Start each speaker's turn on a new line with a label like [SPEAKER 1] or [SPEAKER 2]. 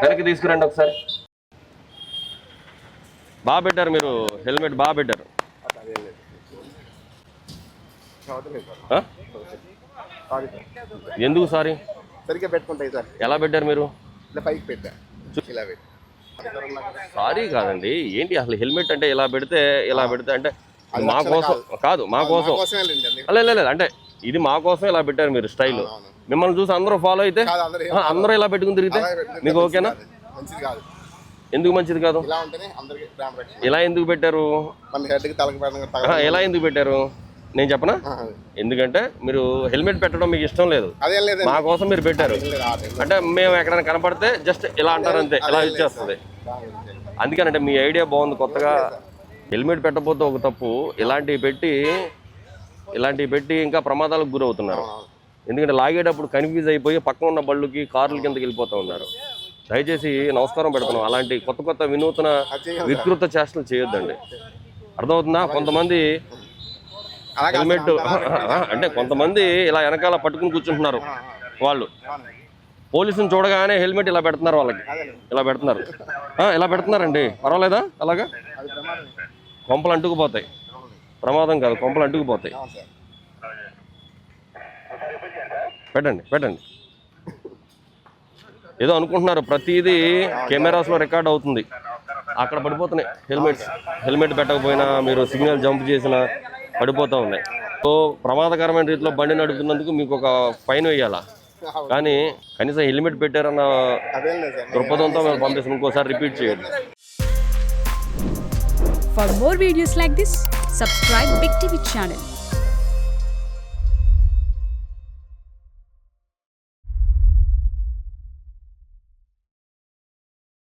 [SPEAKER 1] వెనక్కి తీసుకురండి ఒకసారి. బాగా పెట్టారు మీరు, హెల్మెట్ బాగా పెట్టారు. ఎందుకు సారీ?
[SPEAKER 2] సరిగ్గా పెట్టుకుంటాయి సార్.
[SPEAKER 1] ఎలా పెట్టారు మీరు?
[SPEAKER 2] పైకి పెట్టా.
[SPEAKER 1] సారీ కాదండి, ఏంటి అసలు హెల్మెట్ అంటే ఇలా పెడితే అంటే మా కోసం కాదు, మా కోసం లేదు అంటే ఇది మా కోసం ఇలా పెట్టారు మీరు స్టైల్. మిమ్మల్ని చూసి అందరూ ఫాలో అయితే అందరూ ఇలా పెట్టుకుని తిరిగితే మీకు ఓకేనా? ఎందుకు మంచిది కాదు? ఇలా ఎందుకు పెట్టారు? ఎలా ఎందుకు పెట్టారు నేను చెప్పనా? ఎందుకంటే మీరు హెల్మెట్ పెట్టడం మీకు ఇష్టం లేదు, మా కోసం మీరు పెట్టారు. అంటే మేము ఎక్కడైనా కనపడితే జస్ట్ ఇలా అంటారు అంతే, ఇలా ఇచ్చేస్తుంది. అందుకనంటే మీ ఐడియా బాగుంది. కొత్తగా హెల్మెట్ పెట్టకపోతే ఒక తప్పు, ఇలాంటివి పెట్టి ఇంకా ప్రమాదాలకు గురవుతున్నారు. ఎందుకంటే లాగేటప్పుడు కన్ఫ్యూజ్ అయిపోయి పక్కన ఉన్న బళ్ళుకి కార్ల కిందకి వెళ్ళిపోతూ ఉన్నారు. దయచేసి నమస్కారం పెడుతున్నాం, అలాంటి కొత్త వినూతన వికృత చేష్టలు చేయొద్దండి. అర్థమవుతుందా? కొంతమంది హెల్మెట్ అంటే కొంతమంది ఇలా వెనకాల పట్టుకుని కూర్చుంటున్నారు. వాళ్ళు పోలీసుని చూడగానే హెల్మెట్ ఇలా పెడుతున్నారు, వాళ్ళకి ఇలా పెడుతున్నారండి. పర్వాలేదా? అలాగా కొంపలు అంటుకుపోతాయి. ప్రమాదం కాదు, కొంపలు అంటుకుపోతాయి. పెట్టండి. ఏదో అనుకుంటున్నారు ప్రతిదీ కెమెరాస్లో రికార్డ్ అవుతుంది. అక్కడ పడిపోతున్నాయి హెల్మెట్ పెట్టకపోయినా, మీరు సిగ్నల్ జంప్ చేసినా పడిపోతూ ఉన్నాయి. సో ప్రమాదకరమైన రీతిలో బండి నడుపుతున్నందుకు మీకు ఒక ఫైన్ వేయాలా, కానీ కనీసం హెల్మెట్ పెట్టారన్న దృక్పథంతో మేము పంపిస్తాం. ఇంకోసారి రిపీట్ చేయండి.
[SPEAKER 3] For more videos like this, subscribe Big TV channel.